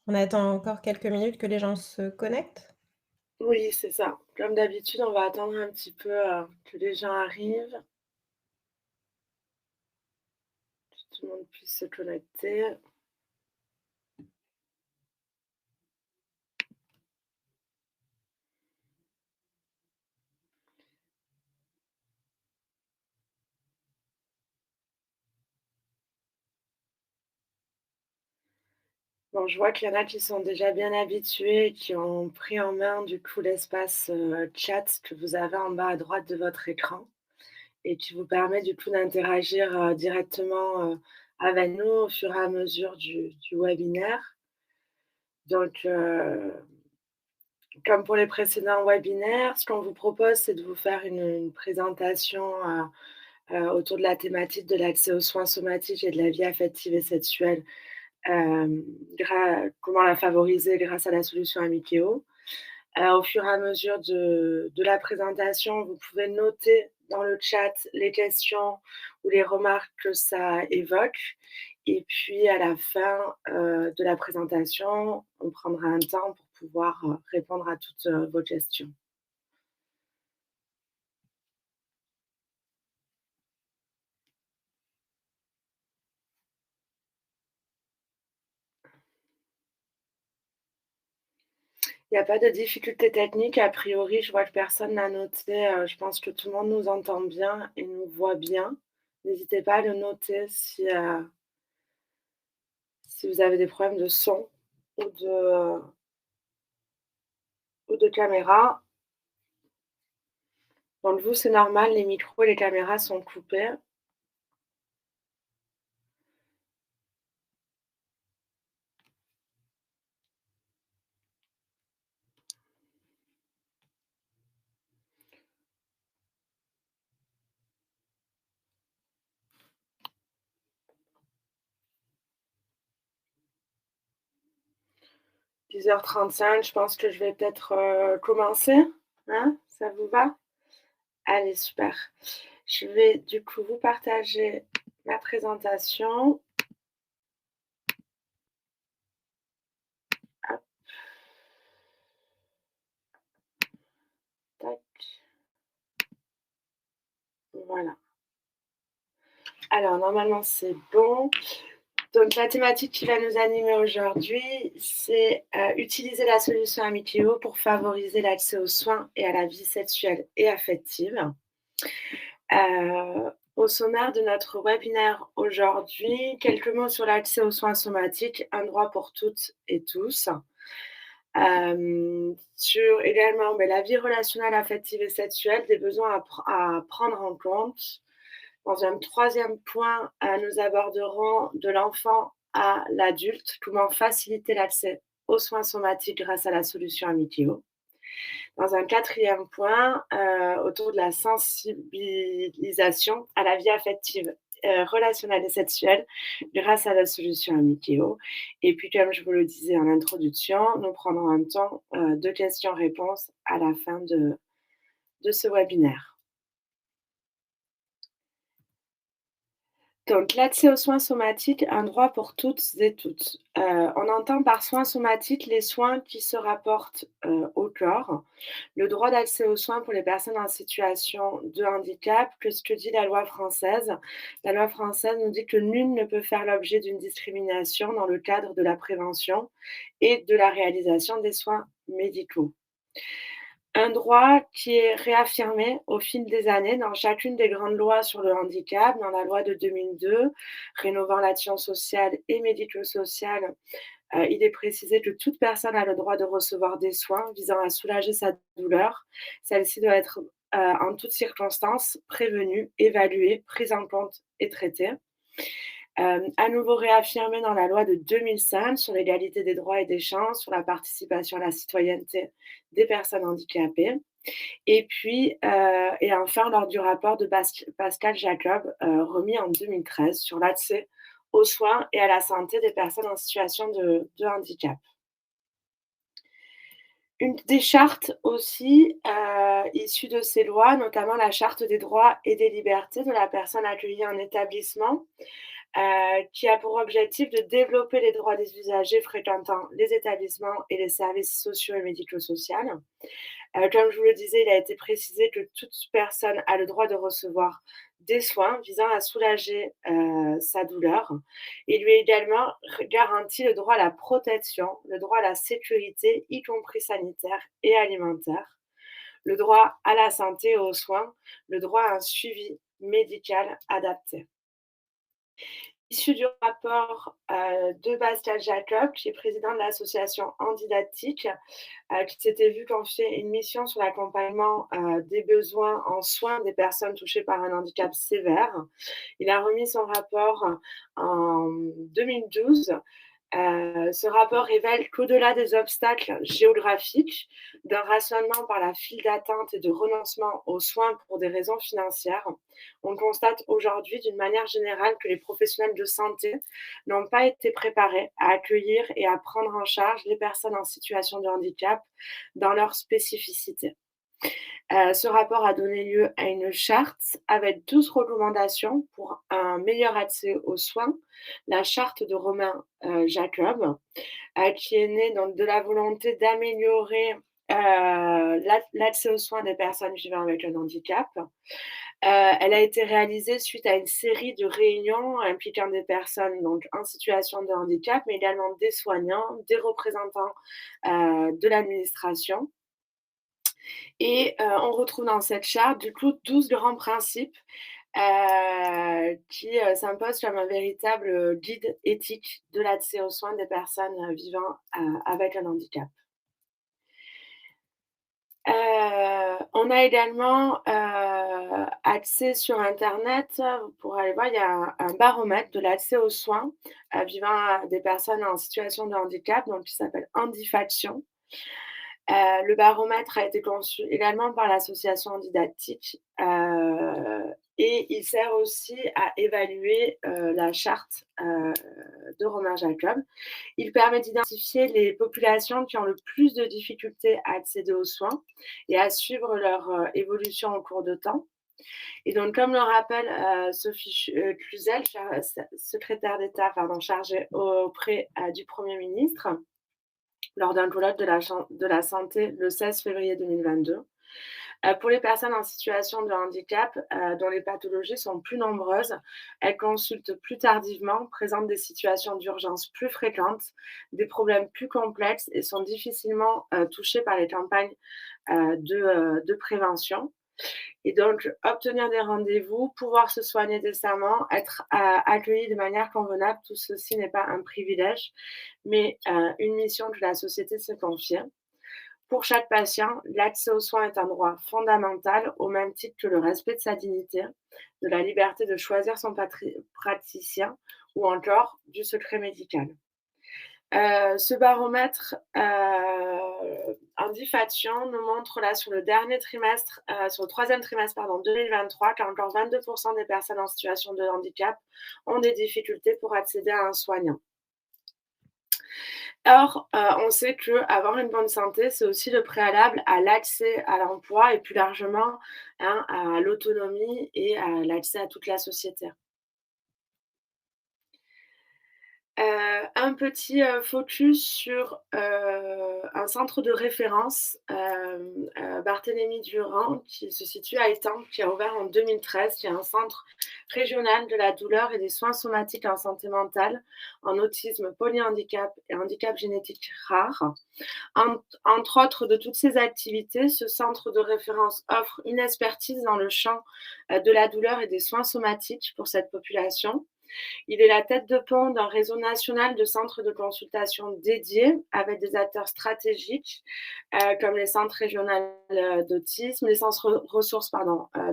On attend encore quelques minutes que les gens se connectent? Oui, c'est ça. Comme d'habitude, on va attendre un petit peu, que les gens arrivent, que tout le monde puisse se connecter. Bon, je vois qu'il y en a qui sont déjà bien habitués et qui ont pris en main, du coup, l'espace, chat que vous avez en bas à droite de votre écran et qui vous permet, du coup, d'interagir, directement, avec nous au fur et à mesure du webinaire. Donc, comme pour les précédents webinaires, ce qu'on vous propose, c'est de vous faire une présentation, autour de la thématique de l'accès aux soins somatiques et de la vie affective et sexuelle, comment la favoriser grâce à la solution Amikéo. Au fur et à mesure de la présentation, vous pouvez noter dans le chat les questions ou les remarques que ça évoque et puis à la fin, de la présentation, on prendra un temps pour pouvoir, répondre à toutes, vos questions. Il y a pas de difficulté technique a priori, je vois que personne n'a noté, je pense que tout le monde nous entend bien et nous voit bien. N'hésitez pas à le noter si vous avez des problèmes de son ou de caméra. Donc vous, c'est normal, les micros et les caméras sont coupés. 10h35, je pense que je vais peut-être, commencer, hein? Ça vous va? Allez, super. Je vais du coup vous partager ma présentation. Hop, tac, voilà. Alors normalement, c'est bon. Donc la thématique qui va nous animer aujourd'hui, c'est, utiliser la solution Amikéo pour favoriser l'accès aux soins et à la vie sexuelle et affective. Au sommaire de notre webinaire aujourd'hui, quelques mots sur l'accès aux soins somatiques, un droit pour toutes et tous. Sur également, la vie relationnelle, affective et sexuelle, des besoins à prendre en compte. Dans un troisième point, nous aborderons de l'enfant à l'adulte, comment faciliter l'accès aux soins somatiques grâce à la solution Amikéo. Dans un quatrième point, autour de la sensibilisation à la vie affective, relationnelle et sexuelle grâce à la solution Amikéo. Et puis, comme je vous le disais en introduction, nous prendrons un temps, de questions-réponses à la fin de ce webinaire. Donc l'accès aux soins somatiques, un droit pour toutes et toutes. On entend par soins somatiques les soins qui se rapportent, au corps. Le droit d'accès aux soins pour les personnes en situation de handicap, que ce que dit la loi française. La loi française nous dit que nul ne peut faire l'objet d'une discrimination dans le cadre de la prévention et de la réalisation des soins médicaux. Un droit qui est réaffirmé au fil des années dans chacune des grandes lois sur le handicap, dans la loi de 2002 rénovant l'action sociale et médico-sociale, il est précisé que toute personne a le droit de recevoir des soins visant à soulager sa douleur. Celle-ci doit être, en toutes circonstances prévenue, évaluée, prise en compte et traitée. À nouveau réaffirmé dans la loi de 2005 sur l'égalité des droits et des chances, sur la participation à la citoyenneté des personnes handicapées. Et puis, et enfin lors du rapport de Pascal Jacob, remis en 2013 sur l'accès aux soins et à la santé des personnes en situation de handicap. Une des chartes aussi, issues de ces lois, notamment la charte des droits et des libertés de la personne accueillie en établissement. qui a pour objectif de développer les droits des usagers fréquentant les établissements et les services sociaux et médico-sociaux. Comme je vous le disais, il a été précisé que toute personne a le droit de recevoir des soins visant à soulager, sa douleur. Il lui est également garanti le droit à la protection, le droit à la sécurité, y compris sanitaire et alimentaire, le droit à la santé et aux soins, le droit à un suivi médical adapté. Issu du rapport, de Pascal Jacob, qui est président de l'association Handidactique, qui s'était vu confier une mission sur l'accompagnement, des besoins en soins des personnes touchées par un handicap sévère. Il a remis son rapport en 2012. Ce rapport révèle qu'au-delà des obstacles géographiques, d'un rationnement par la file d'attente et de renoncement aux soins pour des raisons financières, on constate aujourd'hui d'une manière générale que les professionnels de santé n'ont pas été préparés à accueillir et à prendre en charge les personnes en situation de handicap dans leur spécificité. Ce rapport a donné lieu à une charte avec 12 recommandations pour un meilleur accès aux soins, la charte de Romain, Jacob, qui est née donc de la volonté d'améliorer, l'accès aux soins des personnes vivant avec un handicap. Elle a été réalisée suite à une série de réunions impliquant des personnes donc en situation de handicap, mais également des soignants, des représentants, de l'administration. Et on retrouve dans cette charte, du coup, 12 grands principes qui s'imposent comme un véritable guide éthique de l'accès aux soins des personnes vivant avec un handicap. On a également accès sur internet, vous pourrez aller voir, il y a un baromètre de l'accès aux soins vivant des personnes en situation de handicap, donc qui s'appelle Handifaction. Le baromètre a été conçu également par l'association Handidactique, et il sert aussi à évaluer, la charte, de Romain Jacob. Il permet d'identifier les populations qui ont le plus de difficultés à accéder aux soins et à suivre leur, évolution au cours de temps. Et donc comme le rappelle, Sophie Cluzel, secrétaire d'État, pardon, chargée auprès, du Premier ministre, lors d'un colloque de la santé le 16 février 2022. Pour les personnes en situation de handicap, dont les pathologies sont plus nombreuses, elles consultent plus tardivement, présentent des situations d'urgence plus fréquentes, des problèmes plus complexes et sont difficilement touchées par les campagnes de prévention. Et donc, obtenir des rendez-vous, pouvoir se soigner décemment, être accueilli de manière convenable, tout ceci n'est pas un privilège, mais une mission que la société se confie. Pour chaque patient, l'accès aux soins est un droit fondamental, au même titre que le respect de sa dignité, de la liberté de choisir son praticien ou encore du secret médical. Ce baromètre Handifaction nous montre là sur le dernier trimestre, sur le troisième trimestre pardon, 2023, qu'encore 22% des personnes en situation de handicap ont des difficultés pour accéder à un soignant. Or, on sait qu'avoir une bonne santé, c'est aussi le préalable à l'accès à l'emploi et plus largement, hein, à l'autonomie et à l'accès à toute la société. Un petit, focus sur, un centre de référence, Barthélemy Durand, qui se situe à Étampes, qui a ouvert en 2013, qui est un centre régional de la douleur et des soins somatiques en santé mentale, en autisme, polyhandicap et handicap génétique rare. Entre autres de toutes ces activités, ce centre de référence offre une expertise dans le champ, de la douleur et des soins somatiques pour cette population. Il est la tête de pont d'un réseau national de centres de consultation dédiés avec des acteurs stratégiques comme les centres régionaux d'autisme, les centres ressources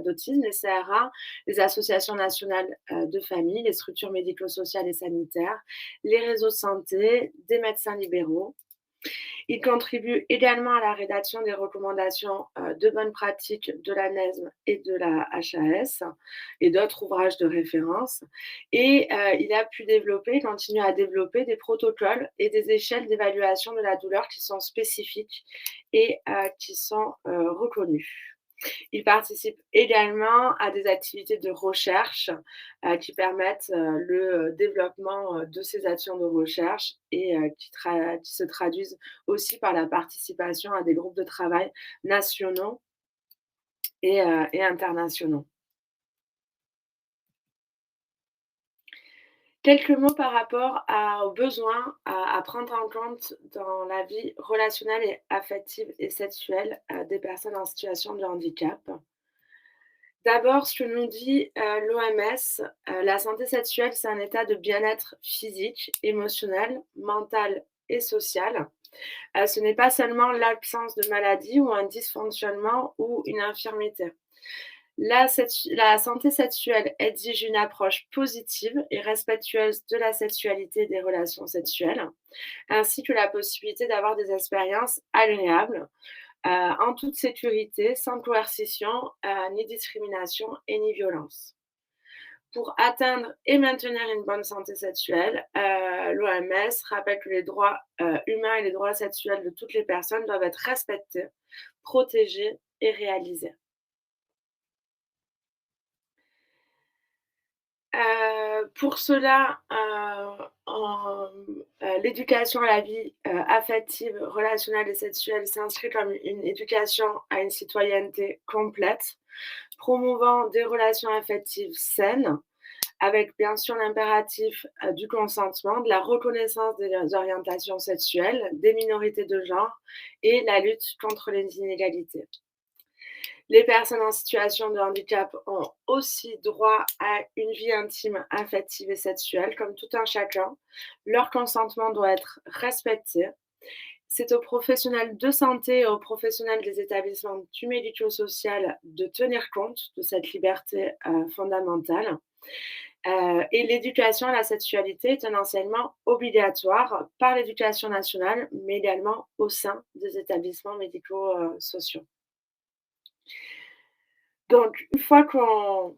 d'autisme, les CRA, les associations nationales de famille, les structures médico-sociales et sanitaires, les réseaux de santé, des médecins libéraux. Il contribue également à la rédaction des recommandations de bonnes pratiques de l'ANESM et de la HAS et d'autres ouvrages de référence. Et il a pu développer, continue à développer des protocoles et des échelles d'évaluation de la douleur qui sont spécifiques et qui sont reconnues. Il participe également à des activités de recherche, qui permettent, le développement, de ces actions de recherche et qui se traduisent aussi par la participation à des groupes de travail nationaux et internationaux. Quelques mots par rapport aux besoins à prendre en compte dans la vie relationnelle et affective et sexuelle, des personnes en situation de handicap. D'abord, ce que nous dit, l'OMS, la santé sexuelle, c'est un état de bien-être physique, émotionnel, mental et social. Ce n'est pas seulement l'absence de maladie ou un dysfonctionnement ou une infirmité. La santé sexuelle exige une approche positive et respectueuse de la sexualité et des relations sexuelles, ainsi que la possibilité d'avoir des expériences agréables, en toute sécurité, sans coercition, ni discrimination et ni violence. Pour atteindre et maintenir une bonne santé sexuelle, l'OMS rappelle que les droits, humains et les droits sexuels de toutes les personnes doivent être respectés, protégés et réalisés. Pour cela, l'éducation à la vie, affective, relationnelle et sexuelle s'inscrit comme une éducation à une citoyenneté complète, promouvant des relations affectives saines, avec bien sûr l'impératif, du consentement, de la reconnaissance des orientations sexuelles, des minorités de genre et la lutte contre les inégalités. Les personnes en situation de handicap ont aussi droit à une vie intime, affective et sexuelle comme tout un chacun. Leur consentement doit être respecté. C'est aux professionnels de santé et aux professionnels des établissements du médico-social de tenir compte de cette liberté, fondamentale. Et l'éducation à la sexualité est un enseignement obligatoire par l'éducation nationale, mais également au sein des établissements médico sociaux. Donc une fois qu'on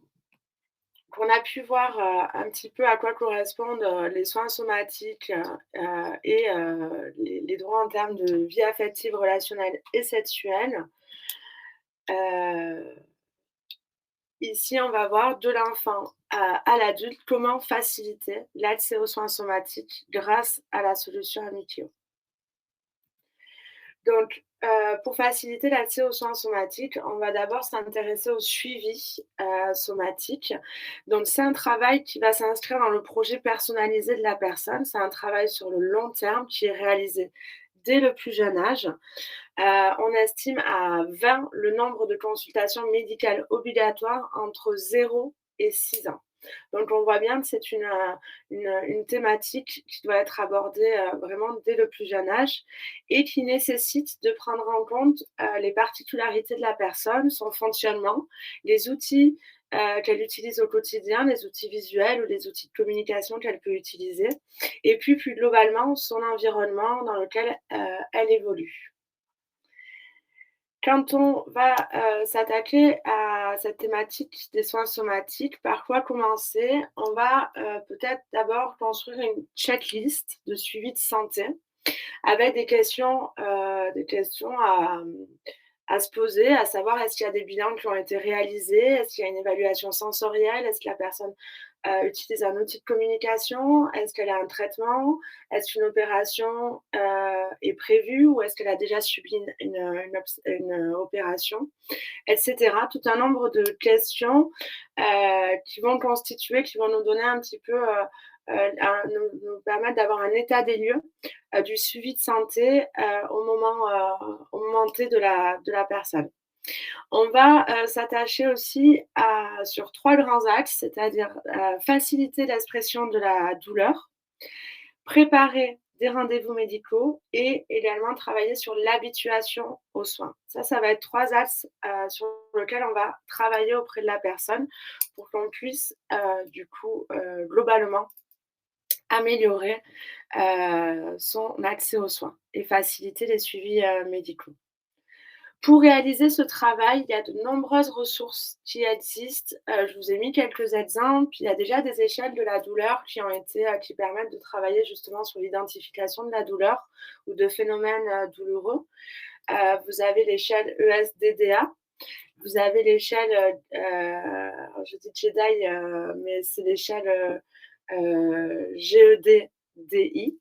a pu voir, un petit peu à quoi correspondent, les soins somatiques, et les droits en termes de vie affective, relationnelle et sexuelle, heu, ici on va voir de l'enfant à l'adulte comment faciliter l'accès aux soins somatiques grâce à la solution Amikio. Donc, pour faciliter l'accès aux soins somatiques, on va d'abord s'intéresser au suivi, somatique. Donc c'est un travail qui va s'inscrire dans le projet personnalisé de la personne. C'est un travail sur le long terme qui est réalisé dès le plus jeune âge. On estime à 20 le nombre de consultations médicales obligatoires entre 0 et 6 ans. Donc on voit bien que c'est une thématique qui doit être abordée, vraiment dès le plus jeune âge et qui nécessite de prendre en compte, les particularités de la personne, son fonctionnement, les outils, qu'elle utilise au quotidien, les outils visuels ou les outils de communication qu'elle peut utiliser et puis plus globalement son environnement dans lequel, elle évolue. Quand on va, s'attaquer à cette thématique des soins somatiques, par quoi commencer? On va, peut-être d'abord construire une checklist de suivi de santé avec des questions à se poser, à savoir est-ce qu'il y a des bilans qui ont été réalisés? Est-ce qu'il y a une évaluation sensorielle? Est-ce que la personne, utilise un outil de communication? Est-ce qu'elle a un traitement? Est-ce qu'une opération, est prévue ou est-ce qu'elle a déjà subi une opération? Et cetera. Tout un nombre de questions, qui vont nous donner un petit peu, nous permettre d'avoir un état des lieux, du suivi de santé, au moment T de la personne. On va, s'attacher aussi à sur 3 grands axes, c'est-à-dire, faciliter l'expression de la douleur, préparer des rendez-vous médicaux et également travailler sur l'habituation aux soins. Ça va être 3 axes, sur lesquels on va travailler auprès de la personne pour qu'on puisse, du coup, globalement améliorer, son accès aux soins et faciliter les suivis, médicaux. Pour réaliser ce travail, il y a de nombreuses ressources qui existent. Je vous ai mis quelques exemples. Il y a déjà des échelles de la douleur qui permettent de travailler justement sur l'identification de la douleur ou de phénomènes, douloureux. Vous avez l'échelle ESDDA. Vous avez l'échelle, je dis JEDI, mais c'est l'échelle, GED-DI.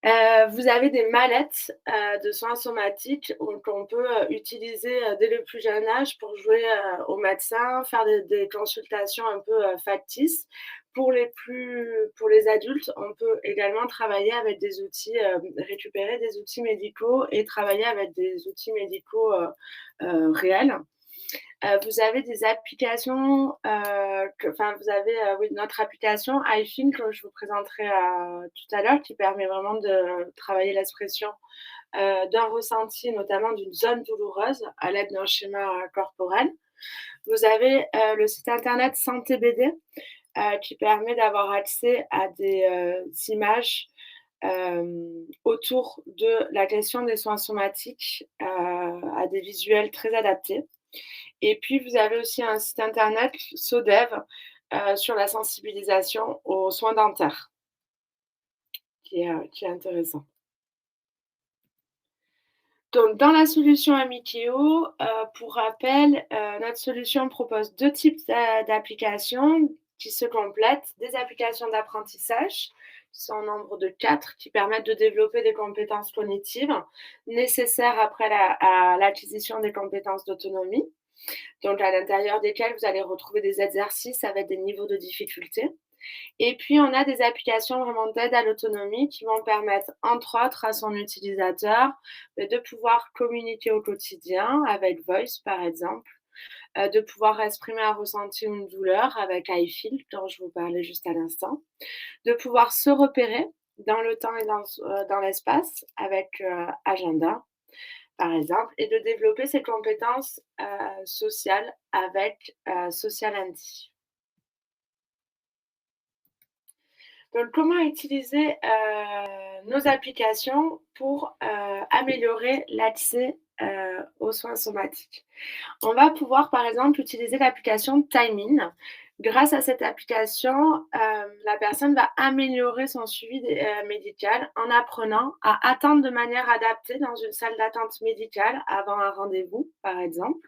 Vous avez des mallettes, de soins somatiques où qu'on peut, utiliser, dès le plus jeune âge pour jouer, au médecin, faire des consultations un peu, factices. Pour les adultes, on peut également travailler avec des outils, récupérer des outils médicaux et travailler avec des outils médicaux, réels. Vous avez des applications, vous avez, oui, notre application iFeel que je vous présenterai, tout à l'heure, qui permet vraiment de travailler l'expression, d'un ressenti, notamment d'une zone douloureuse à l'aide d'un schéma, corporel. Vous avez, le site internet Santé BD, qui permet d'avoir accès à des, images, autour de la question des soins somatiques, à des visuels très adaptés. Et puis, vous avez aussi un site internet SODEV, sur la sensibilisation aux soins dentaires, qui est intéressant. Donc dans la solution Amikeo, pour rappel, notre solution propose 2 types d'applications qui se complètent. Des applications d'apprentissage, qui sont au nombre de 4, qui permettent de développer des compétences cognitives nécessaires après l'acquisition des compétences d'autonomie. Donc à l'intérieur desquelles vous allez retrouver des exercices avec des niveaux de difficulté. Et puis on a des applications vraiment d'aide à l'autonomie qui vont permettre, entre autres, à son utilisateur, de pouvoir communiquer au quotidien avec Voice, par exemple, de pouvoir exprimer un ressenti ou une douleur avec iFeel, dont je vous parlais juste à l'instant, de pouvoir se repérer dans le temps et dans l'espace avec, Agenda, par exemple, et de développer ses compétences, sociales avec, Social Andy. Donc comment utiliser, nos applications pour, améliorer l'accès, aux soins somatiques? On va pouvoir, par exemple, utiliser l'application Timing. Grâce à cette application, la personne va améliorer son suivi médical en apprenant à attendre de manière adaptée dans une salle d'attente médicale avant un rendez-vous, par exemple,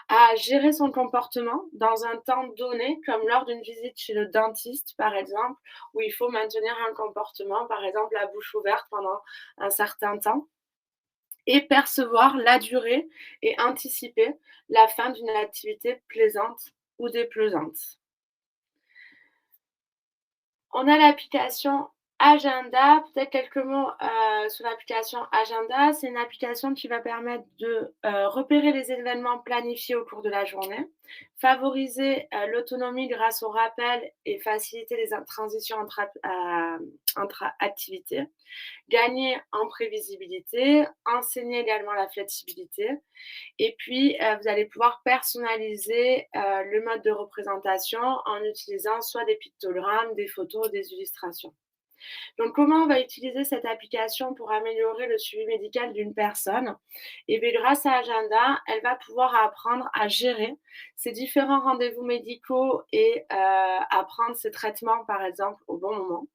à gérer son comportement dans un temps donné, comme lors d'une visite chez le dentiste, par exemple, où il faut maintenir un comportement, par exemple la bouche ouverte pendant un certain temps, et percevoir la durée et anticiper la fin d'une activité plaisante ou déplaisante. On a l'application Agenda. Peut-être quelques mots, sur l'application Agenda. C'est une application qui va permettre de, repérer les événements planifiés au cours de la journée, favoriser, l'autonomie grâce au rappel et faciliter les transitions entre activités, gagner en prévisibilité, enseigner également la flexibilité et puis, vous allez pouvoir personnaliser, le mode de représentation en utilisant soit des pictogrammes, des photos, des illustrations. Donc comment on va utiliser cette application pour améliorer le suivi médical d'une personne? Et bien grâce à Agenda, elle va pouvoir apprendre à gérer ses différents rendez-vous médicaux et à prendre ses traitements, par exemple, au bon moment,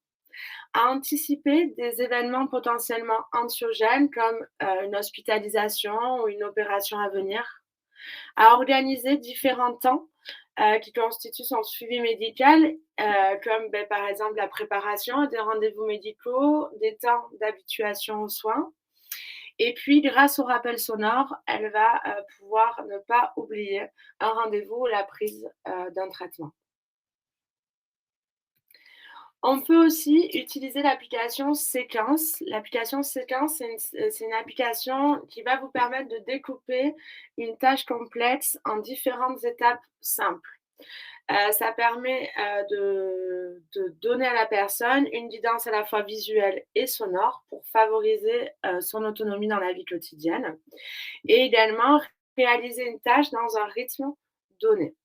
à anticiper des événements potentiellement anxiogènes comme, une hospitalisation ou une opération à venir, à organiser différents temps, qui constituent son suivi médical, comme, par exemple, la préparation à des rendez-vous médicaux, des temps d'habituation aux soins et puis grâce au rappel sonore, elle va, pouvoir ne pas oublier un rendez-vous ou la prise, d'un traitement. On peut aussi utiliser l'application Séquence. L'application Séquence, c'est une application qui va vous permettre de découper une tâche complexe en différentes étapes simples. Ça permet, de donner à la personne une guidance à la fois visuelle et sonore pour favoriser, son autonomie dans la vie quotidienne et également réaliser une tâche dans un rythme donné.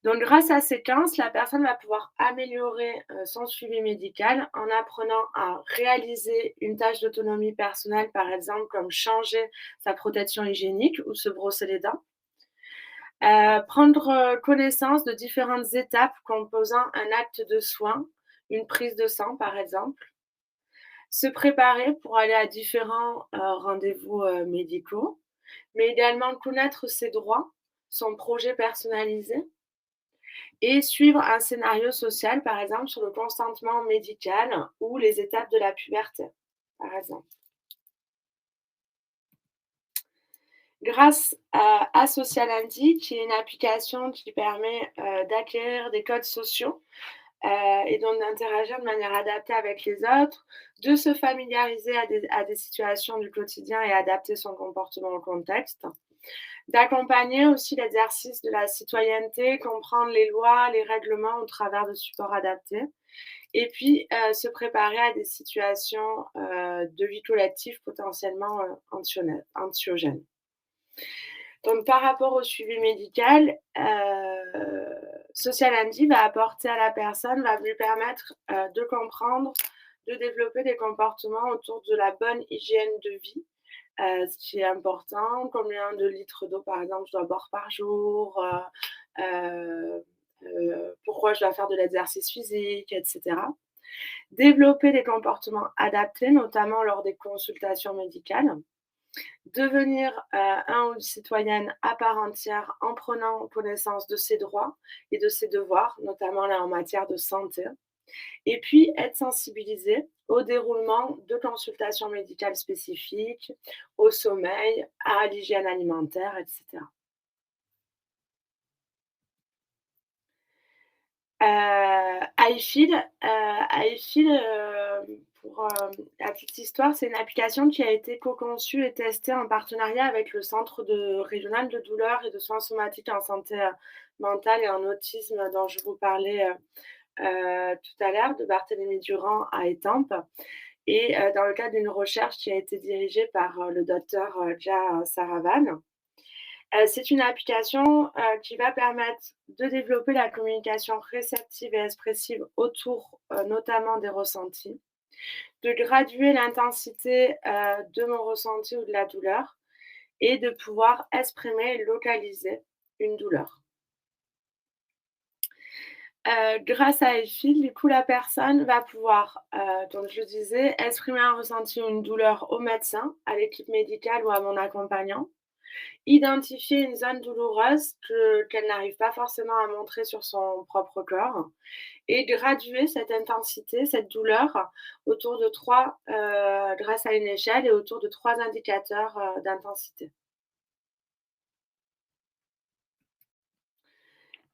Donc grâce à Séquence, la personne va pouvoir améliorer, son suivi médical en apprenant à réaliser une tâche d'autonomie personnelle, par exemple comme changer sa protection hygiénique ou se brosser les dents. Prendre, connaissance de différentes étapes composant un acte de soin, une prise de sang par exemple. Se préparer pour aller à différents, rendez-vous, médicaux mais également connaître ses droits, son projet personnalisé et suivre un scénario social, par exemple sur le consentement médical ou les étapes de la puberté, par exemple. Grâce à Social Andy, qui est une application qui permet, d'acquérir des codes sociaux, et donc d'interagir de manière adaptée avec les autres, de se familiariser à des situations du quotidien et adapter son comportement au contexte. D'accompagner aussi l'exercice de la citoyenneté, comprendre les lois, les règlements au travers de supports adaptés et puis, se préparer à des situations, de vie collective potentiellement, anxiogènes. Donc par rapport au suivi médical, Social Andy va apporter à la personne, va lui permettre, de comprendre, de développer des comportements autour de la bonne hygiène de vie, ce qui est important. Combien de litres d'eau, par exemple, je dois boire par jour, pourquoi je dois faire de l'exercice physique et cetera. Développer des comportements adaptés, notamment lors des consultations médicales. Devenir, un ou une citoyenne à part entière en prenant connaissance de ses droits et de ses devoirs, notamment là en matière de santé. Et puis être sensibilisé au déroulement de consultations médicales spécifiques, au sommeil, à l'hygiène alimentaire et cetera. Pour, la petite histoire, c'est une application qui a été co-conçue et testée en partenariat avec le Centre régional de douleurs et de soins somatiques en santé, mentale et en autisme dont je vous parlais, tout à l'heure, de Barthélemy Durand à Étampes et dans le cadre d'une recherche qui a été dirigée par, le docteur, Dia Saravan. C'est une application, qui va permettre de développer la communication réceptive et expressive autour, notamment des ressentis, de graduer l'intensité, de mon ressenti ou de la douleur et de pouvoir exprimer et localiser une douleur. Grâce à iFeel, du coup, la personne va pouvoir, comme je le disais, exprimer un ressenti ou une douleur au médecin, à l'équipe médicale ou à mon accompagnant. Identifier une zone douloureuse qu'elle n'arrive pas forcément à montrer sur son propre corps et graduer cette intensité, cette douleur autour de 3, grâce à une échelle et autour de 3 indicateurs, d'intensité.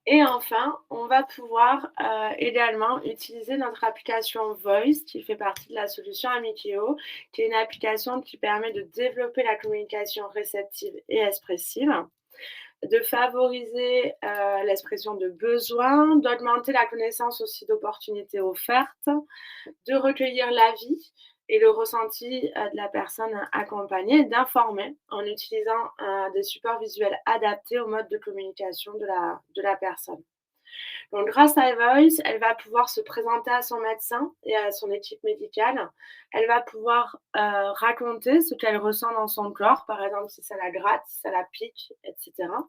Et enfin, on va pouvoir, également utiliser notre application Voice qui fait partie de la solution Amikeo, qui est une application qui permet de développer la communication réceptive et expressive, de favoriser, l'expression de besoins, d'augmenter la connaissance aussi d'opportunités offertes, de recueillir l'avis et le ressenti, de la personne accompagnée, d'informer en utilisant, des supports visuels adaptés au mode de communication de la personne. Donc grâce à Voice, elle va pouvoir se présenter à son médecin et à son équipe médicale. Elle va pouvoir, raconter ce qu'elle ressent dans son corps, par exemple si ça la gratte, si ça la pique et cetera.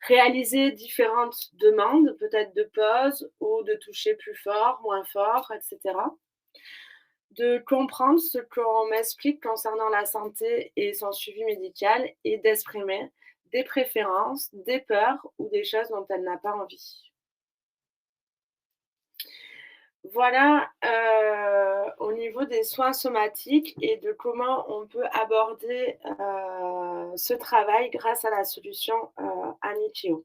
Réaliser différentes demandes, peut-être de pause ou de toucher plus fort et cetera. De comprendre ce qu'on m'explique concernant la santé et son suivi médical et d'exprimer des préférences, des peurs ou des choses dont elle n'a pas envie. Voilà, au niveau des soins somatiques et de comment on peut aborder, ce travail grâce à la solution, Amikeo.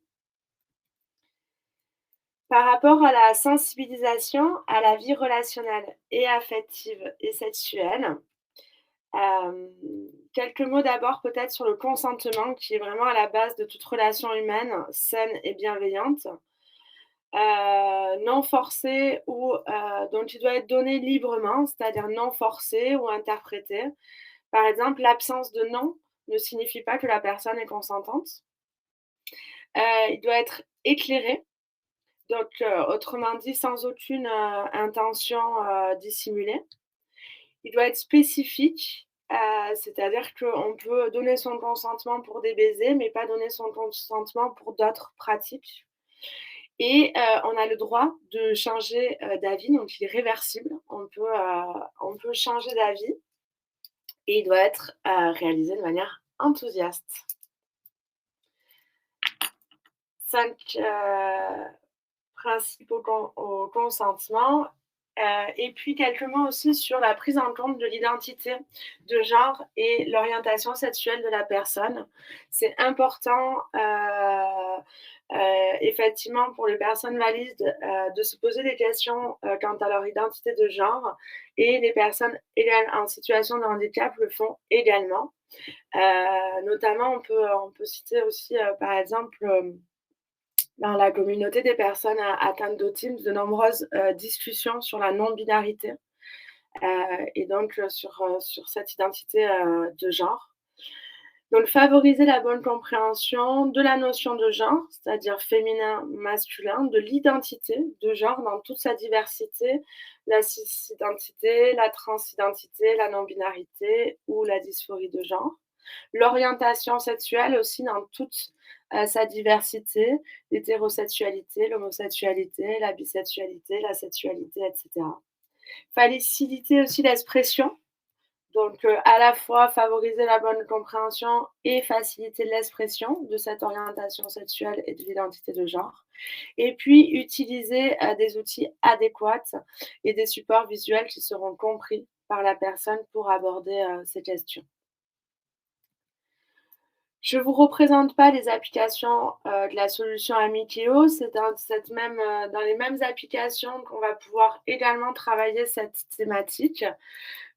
Par rapport à la sensibilisation à la vie relationnelle et affective et sexuelle, hem, quelques mots d'abord peut-être sur le consentement qui est vraiment à la base de toute relation humaine saine et bienveillante. Non forcé ou donc il doit être donné librement, c'est-à-dire non forcé ou interprété. Par exemple, l'absence de non ne signifie pas que la personne est consentante. Il doit être éclairé, donc autrement dit sans aucune, intention, dissimulée. Il doit être spécifique, c'est-à-dire qu'on peut donner son consentement pour des baisers, mais pas donner son consentement pour d'autres pratiques. Et on a le droit de changer, d'avis, donc il est réversible. On peut changer d'avis et il doit être, réalisé de manière enthousiaste. 5 principes au consentement. Et puis quelques mots aussi sur la prise en compte de l'identité de genre et l'orientation sexuelle de la personne. C'est important, effectivement pour les personnes valides, de se poser des questions, quant à leur identité de genre et les personnes en situation de handicap le font également. Notamment on peut citer aussi, par exemple, dans la communauté des personnes atteintes d'autisme, de nombreuses, discussions sur la non-binarité, et donc sur cette identité, de genre. Donc favoriser la bonne compréhension de la notion de genre, c'est-à-dire féminin, masculin, de l'identité de genre dans toute sa diversité, la cisidentité, la transidentité, la non-binarité ou la dysphorie de genre. L'orientation sexuelle aussi dans toute, sa diversité, l'hétérosexualité, l'homosexualité, la bisexualité, la sexualité et cetera. Faciliter aussi l'expression, donc à la fois favoriser la bonne compréhension et faciliter l'expression de cette orientation sexuelle et de l'identité de genre. Et puis utiliser, des outils adéquats et des supports visuels qui seront compris par la personne pour aborder, ces questions. Je ne vous représente pas les applications, de la solution Amikeo. C'est dans les mêmes applications qu'on va pouvoir également travailler cette thématique,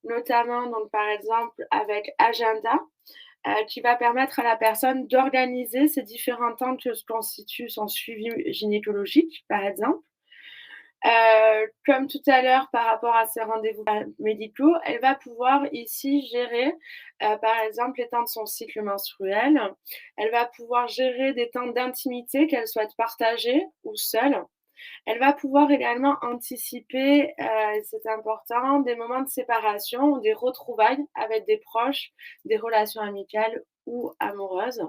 notamment donc par exemple avec Agenda, qui va permettre à la personne d'organiser ces différents temps que constitue son suivi gynécologique, par exemple. Comme tout à l'heure par rapport à ses rendez-vous médicaux, elle va pouvoir ici gérer, par exemple, les temps de son cycle menstruel. Elle va pouvoir gérer des temps d'intimité qu'elle souhaite partager ou seule. Elle va pouvoir également anticiper, c'est important, des moments de séparation ou des retrouvailles avec des proches, des relations amicales ou amoureuses.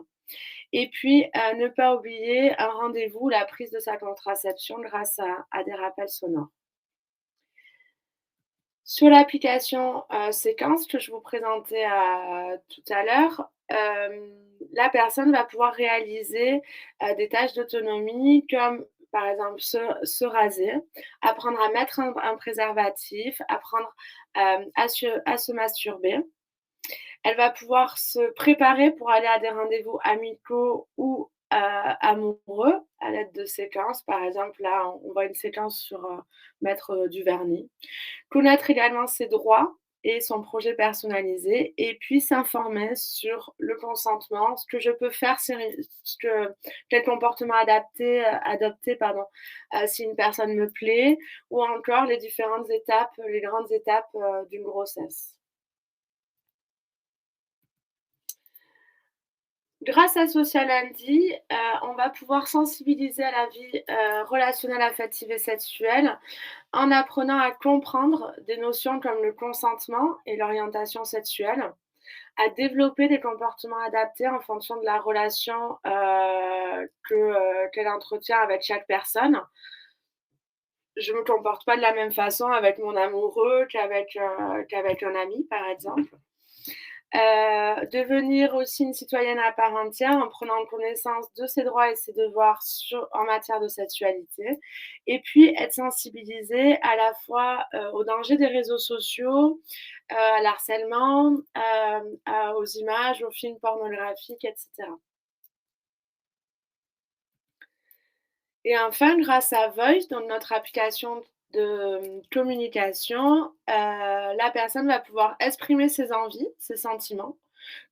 Et puis, ne pas oublier un rendez-vous, la prise de sa contraception grâce à des rappels sonores. Sur l'application, Séquence que je vous présentais, tout à l'heure, la personne va pouvoir réaliser, des tâches d'autonomie comme, par exemple, se raser, apprendre à mettre un préservatif, apprendre, à se masturber. Elle va pouvoir se préparer pour aller à des rendez-vous amicaux ou, amoureux à l'aide de séquences. Par exemple, là, on voit une séquence sur, mettre, du vernis. Connaître également ses droits et son projet personnalisé et puis s'informer sur le consentement, ce que je peux faire, quel comportement adopter pardon, si une personne me plaît ou encore les différentes étapes, les grandes étapes, d'une grossesse. Grâce à Social Lundi, on va pouvoir sensibiliser à la vie, relationnelle, affective et sexuelle en apprenant à comprendre des notions comme le consentement et l'orientation sexuelle, à développer des comportements adaptés en fonction de la relation, qu'elle entretient avec chaque personne. Je me comporte pas de la même façon avec mon amoureux qu'avec un ami, par exemple. Devenir aussi une citoyenne à part entière en prenant connaissance de ses droits et ses devoirs en matière de sexualité et puis être sensibilisée à la fois, aux dangers des réseaux sociaux, à l'harcèlement, aux images, aux films pornographiques et cetera. Et enfin, grâce à Voice, donc notre application de, communication, la personne va pouvoir exprimer ses envies, ses sentiments,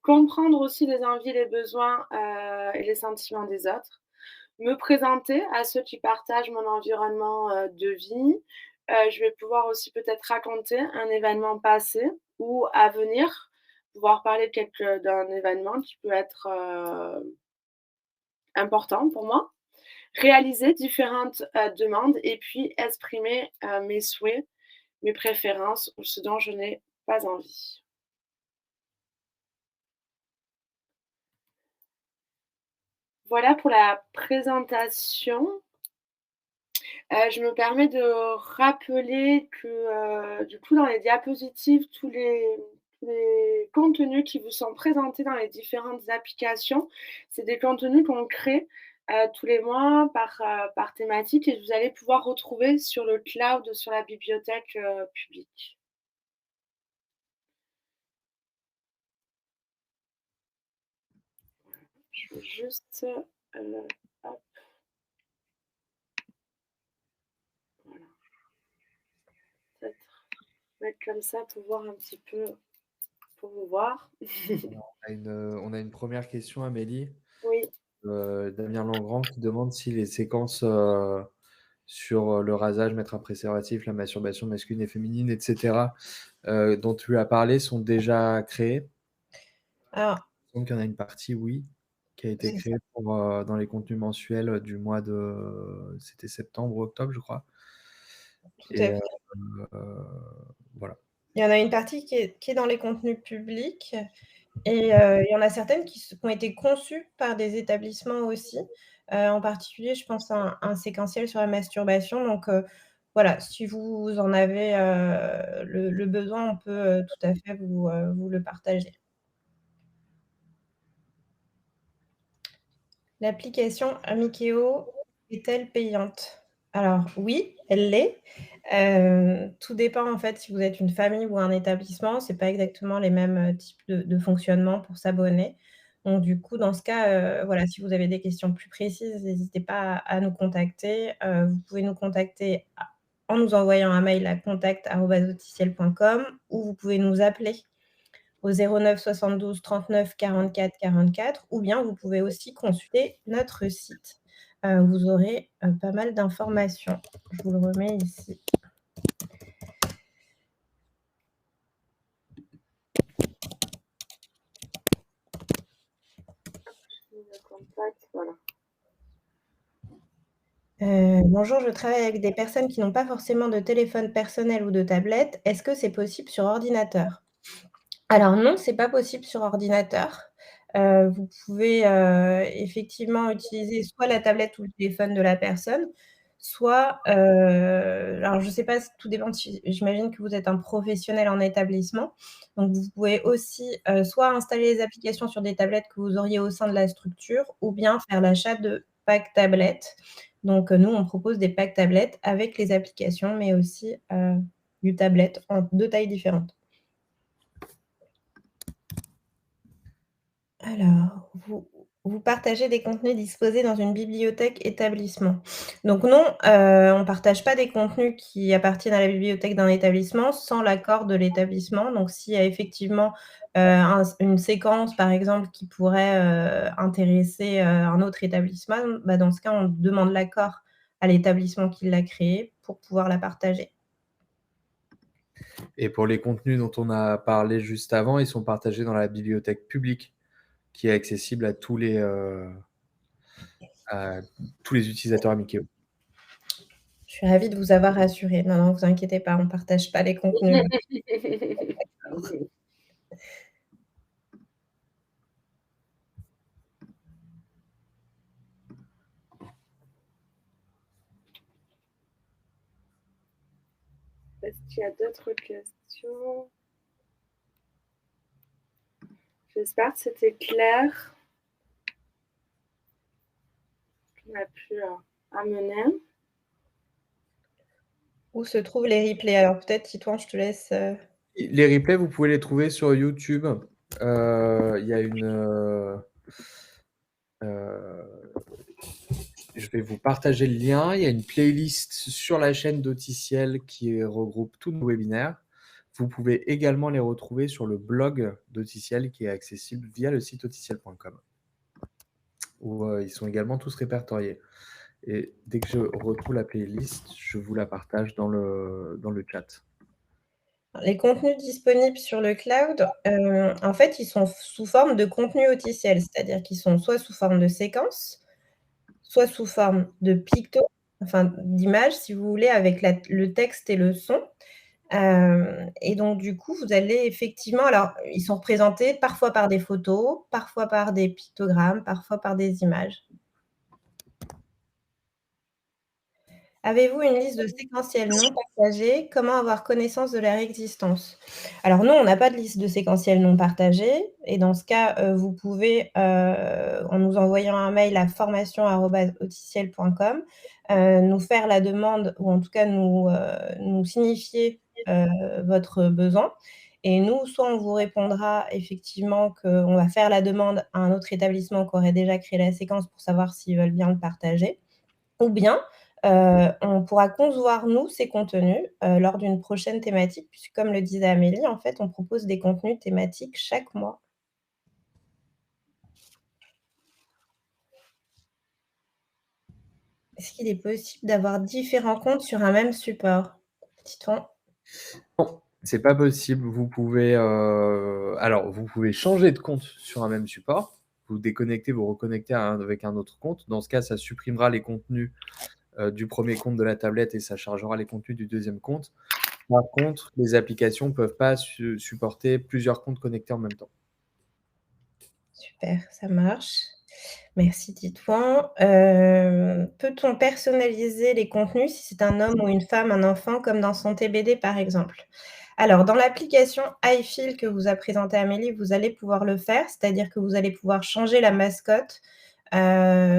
comprendre aussi les envies, les besoins, et les sentiments des autres, me présenter à ceux qui partagent mon environnement, de vie. Je vais pouvoir aussi peut-être raconter un événement passé ou à venir, pouvoir parler d'un événement qui peut être, important pour moi. Réaliser différentes, demandes et puis exprimer, mes souhaits, mes préférences ou ce dont je n'ai pas envie. Voilà pour la présentation. Je me permets de rappeler que, du coup, dans les diapositives, les contenus qui vous sont présentés dans les différentes applications, c'est des contenus qu'on crée, tous les mois par thématique et que vous allez pouvoir retrouver sur le cloud, sur la bibliothèque, publique. Je vais juste, hop, voilà, peut-être mettre comme ça pour voir un petit peu pour vous voir. On a une première question, Amélie. Oui. Damien Langrand qui demande si les séquences sur le rasage, mettre un préservatif, la masturbation masculine et féminine, etc., dont tu as parlé, sont déjà créées. Alors, Donc, il y en a une partie, oui, qui a été c'est ça, créée dans les contenus mensuels du mois de c'était septembre ou octobre, je crois. tout Et à fait. voilà. Il y en a une partie qui est dans les contenus publics et il y en a certaines qui ont été conçues par des établissements aussi. En particulier, je pense à un séquentiel sur la masturbation donc voilà, si vous en avez, le besoin, on peut, tout à fait vous le partager. L'application Amikeo est-elle payante? Alors oui, elle l'est. Tout dépend en fait si vous êtes une famille ou un établissement, c'est pas exactement les mêmes, types de fonctionnement pour s'abonner. Donc du coup, dans ce cas, voilà, si vous avez des questions plus précises, n'hésitez pas à nous contacter. Vous pouvez nous contacter en nous envoyant un mail à contact@officiel.com ou vous pouvez nous appeler au 09 72 39 44 44 ou bien vous pouvez aussi consulter notre site. Vous aurez, pas mal d'informations. Je vous le remets ici. Le contact, voilà. Bonjour, je travaille avec des personnes qui n'ont pas forcément de téléphone personnel ou de tablette. Est-ce que c'est possible sur ordinateur? Alors non, c'est pas possible sur ordinateur. Vous pouvez, effectivement utiliser soit la tablette ou le téléphone de la personne, soit, alors je sais pas, tout dépend si j'imagine que vous êtes un professionnel en établissement, donc vous pouvez aussi, soit installer les applications sur des tablettes que vous auriez au sein de la structure ou bien faire l'achat de packs tablettes. Donc, nous, on propose des packs tablettes avec les applications, mais aussi, du tablette en 2 tailles différentes. Alors, vous partagez des contenus disposés dans une bibliothèque établissement. Donc non, on ne partage pas des contenus qui appartiennent à la bibliothèque d'un établissement sans l'accord de l'établissement. Donc s'il y a effectivement, une séquence, par exemple, qui pourrait, intéresser, un autre établissement, bah, dans ce cas, on demande l'accord à l'établissement qui l'a créé pour pouvoir la partager. Et pour les contenus dont on a parlé juste avant, ils sont partagés dans la bibliothèque publique qui est accessible à tous les utilisateurs Amikeo. Je suis ravie de vous avoir rassuré. Non, non, vous inquiétez pas, on ne partage pas les contenus. Est-ce qu'il y a d'autres questions? J'espère que c'était clair, qu'on a pu, amener. Où se trouvent les replays? Alors peut-être, Titouan, je te laisse, Les replays, vous pouvez les trouver sur YouTube. Il y a je vais vous partager le lien. Il y a une playlist sur la chaîne d'Auticiel qui regroupe tous nos webinaires. Vous pouvez également les retrouver sur le blog d'Auticiel qui est accessible via le site auticiel.com où ils sont également tous répertoriés. Et dès que je retrouve la playlist, je vous la partage dans le chat. les contenus disponibles sur le cloud, en fait, ils sont sous forme de contenus Auticiel, c'est-à-dire qu'ils sont soit sous forme de séquences, soit sous forme de pictos, enfin d'images si vous voulez, avec le texte et le son. Et donc du coup, vous allez effectivement alors, ils sont représentés parfois par des photos, parfois par des pictogrammes, parfois par des images. Avez-vous une liste de séquentiels non partagés? Comment avoir connaissance de leur existence? Alors nous, on n'a pas de liste de séquentiels non partagés et dans ce cas, vous pouvez, en nous envoyant un mail à formation@auticiel.com, nous faire la demande ou en tout cas nous signifier, votre besoin et nous, soit on vous répondra effectivement qu'on va faire la demande à un autre établissement qui aurait déjà créé la séquence pour savoir s'ils veulent bien le partager ou bien, on pourra concevoir, nous, ces contenus, lors d'une prochaine thématique puisque comme le disait Amélie, en fait, on propose des contenus thématiques chaque mois. Est-ce qu'il est possible d'avoir différents comptes sur un même support? Dit-on. Non, c'est pas possible. Vous pouvez, alors vous pouvez changer de compte sur un même support. Vous déconnectez, vous reconnectez avec un autre compte. Dans ce cas, ça supprimera les contenus, du premier compte de la tablette et ça chargera les contenus du deuxième compte. Par contre, les applications ne peuvent pas supporter plusieurs comptes connectés en même temps. Super, ça marche. Merci Titouan. Peut-on personnaliser les contenus si c'est un homme ou une femme, un enfant, comme dans Santé BD par exemple? Alors dans l'application iFeel que vous a présentée Amélie, vous allez pouvoir le faire, c'est-à-dire que vous allez pouvoir changer la mascotte,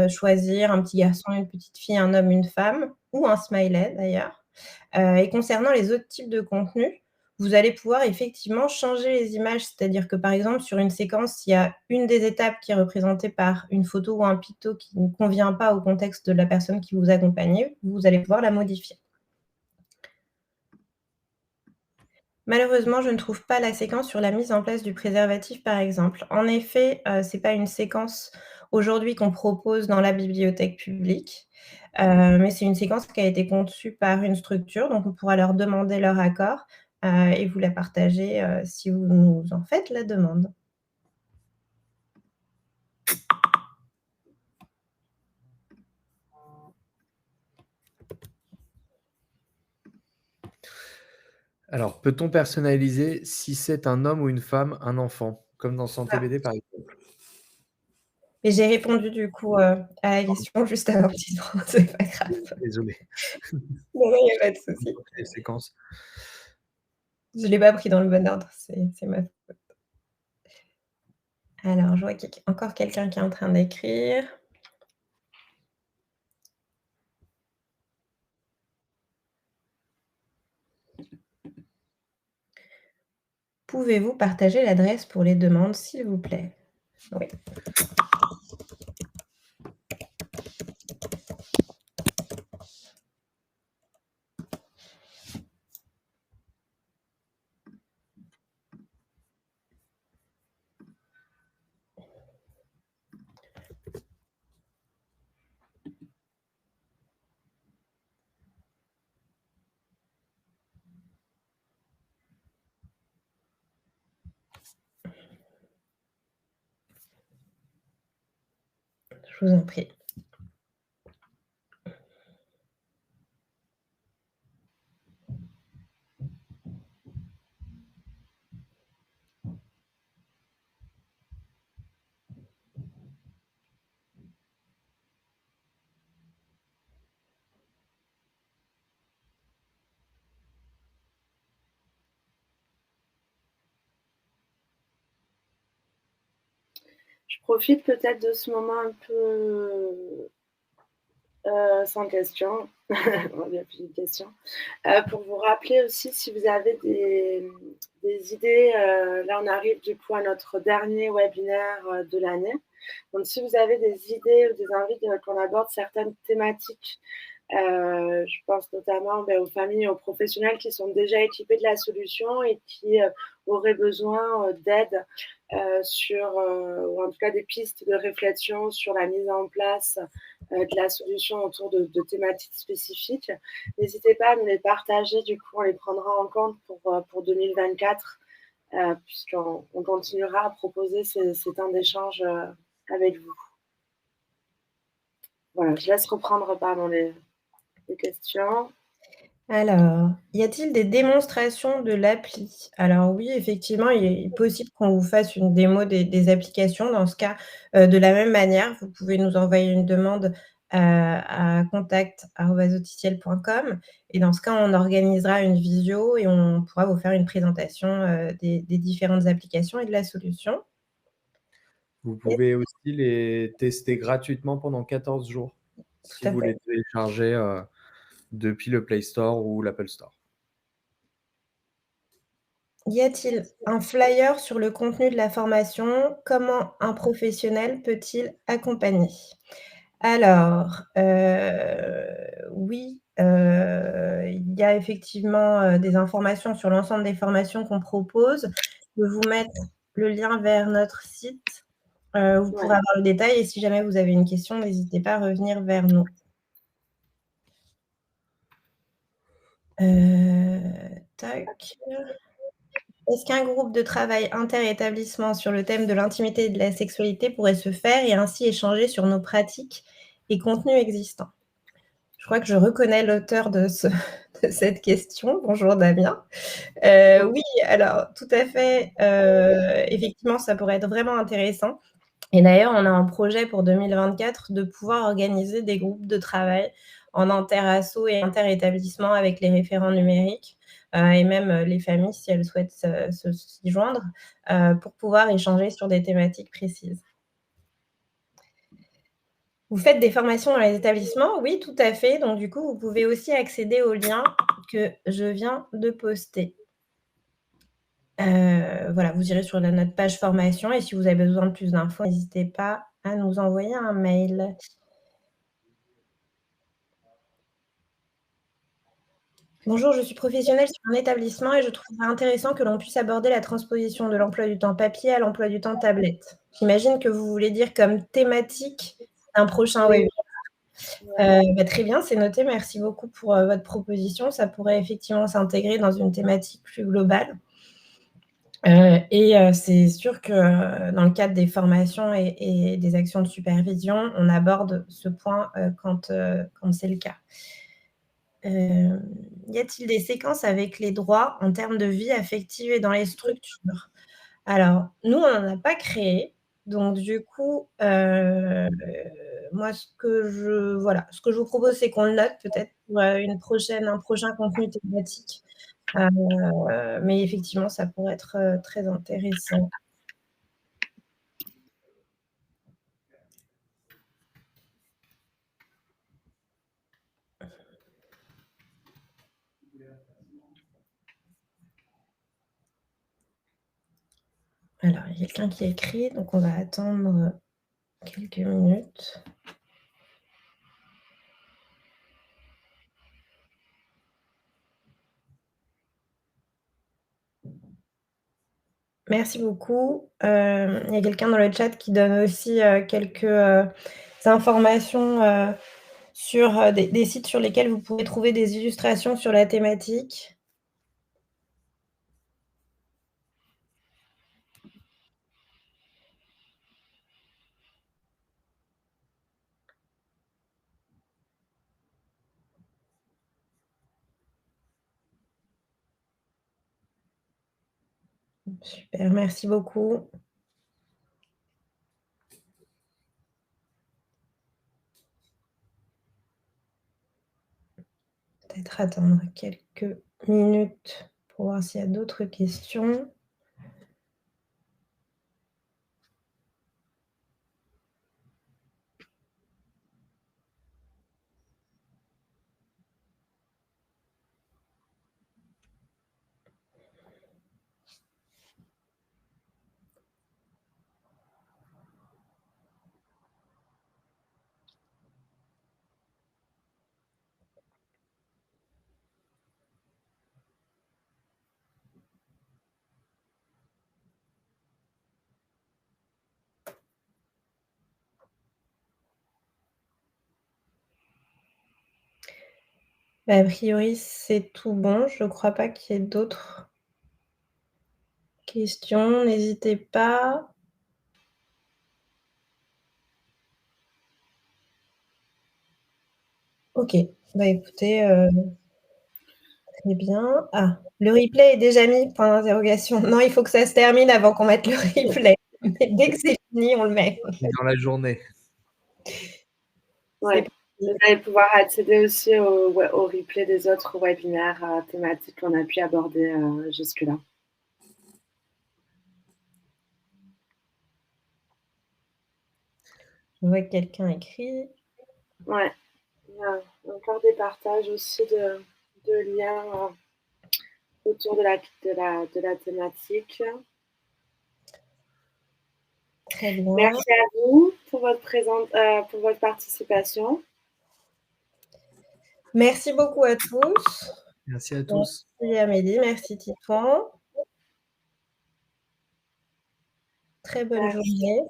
choisir un petit garçon, une petite fille, un homme, une femme ou un smiley d'ailleurs. Et concernant les autres types de contenus, vous allez pouvoir effectivement changer les images. C'est-à-dire que, par exemple, sur une séquence, s'il y a une des étapes qui est représentée par une photo ou un picto qui ne convient pas au contexte de la personne qui vous accompagne, vous allez pouvoir la modifier. Malheureusement, je ne trouve pas la séquence sur la mise en place du préservatif, par exemple. En effet, c'est pas une séquence aujourd'hui qu'on propose dans la bibliothèque publique, mais c'est une séquence qui a été conçue par une structure, donc on pourra leur demander leur accord, et vous la partager, si vous nous en faites la demande. Alors, peut-on personnaliser si c'est un homme ou une femme, un enfant? Comme dans Santé BD, par exemple? Et j'ai répondu du coup, à la question juste avant, disons, c'est pas grave. Désolé. Non, non, il y a pas de souci. Les séquences. Je l'ai pas pris dans le bon ordre, c'est ma faute. Alors, je vois qu'il y a encore quelqu'un qui est en train d'écrire. Pouvez-vous partager l'adresse pour les demandes, s'il vous plaît? Oui. Je vous en prie. Je profite peut-être de ce moment un peu sans question, il n'y a plus de questions, pour vous rappeler aussi si vous avez des idées, là on arrive du coup à notre dernier webinaire de l'année. Donc si vous avez des idées ou des envies qu'on aborde certaines thématiques, je pense notamment aux familles et aux professionnels qui sont déjà équipés de la solution et qui auraient besoin d'aide sur, ou en tout cas des pistes de réflexion sur la mise en place de la solution autour de thématiques spécifiques. N'hésitez pas à nous les partager, du coup on les prendra en compte pour 2024, puisqu'on continuera à proposer ces temps d'échange avec vous. Voilà, je laisse reprendre les questions. Alors, y a-t-il des démonstrations de l'appli? Alors oui, effectivement, il est possible qu'on vous fasse une démo des applications. Dans ce cas, de la même manière, vous pouvez nous envoyer une demande à contact@auticiel.com et dans ce cas, on organisera une visio et on pourra vous faire une présentation, des différentes applications et de la solution. Vous Et pouvez aussi les tester gratuitement pendant 14 jours, tout si à vous fait. les téléchargez, depuis le Play Store ou l'Apple Store. Y a-t-il un flyer sur le contenu de la formation? Comment un professionnel peut-il accompagner? Alors, oui, il y a effectivement, des informations sur l'ensemble des formations qu'on propose. Je vais vous mettre le lien vers notre site, vous pourrez Ouais. avoir le détail et si jamais vous avez une question, n'hésitez pas à revenir vers nous. Tac. Est-ce qu'un groupe de travail inter-établissement sur le thème de l'intimité et de la sexualité pourrait se faire et ainsi échanger sur nos pratiques et contenus existants? Je crois que je reconnais l'auteur de cette question. Bonjour Damien. Oui, alors tout à fait, effectivement, ça pourrait être vraiment intéressant et d'ailleurs, on a un projet pour 2024 de pouvoir organiser des groupes de travail en inter-asso et inter-établissement avec les référents numériques, et même, les familles si elles souhaitent s'y joindre, pour pouvoir échanger sur des thématiques précises. Vous faites des formations dans les établissements? Oui, tout à fait. Donc du coup, vous pouvez aussi accéder au lien que je viens de poster. Voilà, vous irez sur notre page formation et si vous avez besoin de plus d'infos, n'hésitez pas à nous envoyer un mail. Bonjour, je suis professionnelle sur un établissement et je trouverais intéressant que l'on puisse aborder la transposition de l'emploi du temps papier à l'emploi du temps tablette. J'imagine que vous voulez dire comme thématique d'un prochain Oui, webinaire. ouais. Très bien, c'est noté. Merci beaucoup pour, votre proposition. Ça pourrait effectivement s'intégrer dans une thématique plus globale. C'est sûr que, dans le cadre des formations et des actions de supervision, on aborde ce point, quand c'est le cas. Y a-t-il des séquences avec les droits en termes de vie affective et dans les structures? Alors, nous, on n'en a pas créé, donc du coup, moi, ce que je vous propose, c'est qu'on le note peut-être pour, un prochain contenu thématique, mais effectivement, ça pourrait être, très intéressant. Alors, il y a quelqu'un qui a écrit, donc on va attendre, quelques minutes. Merci beaucoup. Il y a quelqu'un dans le chat qui donne aussi, quelques, informations, sur, des sites sur lesquels vous pouvez trouver des illustrations sur la thématique. Super, merci beaucoup. Peut-être attendre quelques minutes pour voir s'il y a d'autres questions. A priori, c'est tout bon. Je ne crois pas qu'il y ait d'autres questions. N'hésitez pas. OK. Bah, écoutez, très bien. Ah, le replay est déjà mis? Point d'interrogation. Non, il faut que ça se termine avant qu'on mette le replay. Mais dès que c'est fini, on le met. Dans la journée. Ouais. Vous allez pouvoir accéder aussi au replay des autres webinaires thématiques qu'on a pu aborder jusque-là. Je vois que quelqu'un écrit. Ouais, il y a encore des partages aussi de liens autour de la thématique. Très bien. Merci à vous pour votre participation. Merci beaucoup à tous. Merci à tous. Merci Amélie, merci Titouan. Très bonne journée.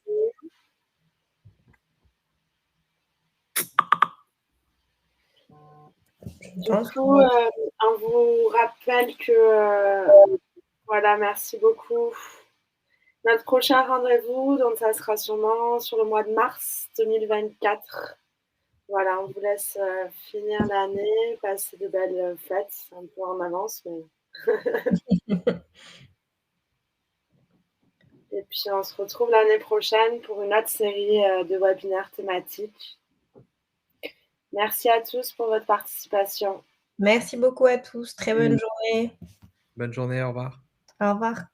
Du coup, on vous rappelle que voilà, merci beaucoup. Notre prochain rendez-vous, donc ça sera sûrement sur le mois de mars 2024. Voilà, on vous laisse finir l'année, passer de belles fêtes, un peu en avance, mais et puis on se retrouve l'année prochaine pour une autre série de webinaires thématiques. Merci à tous pour votre participation. Merci beaucoup à tous. Très bonne journée. Bonne journée, au revoir. Au revoir.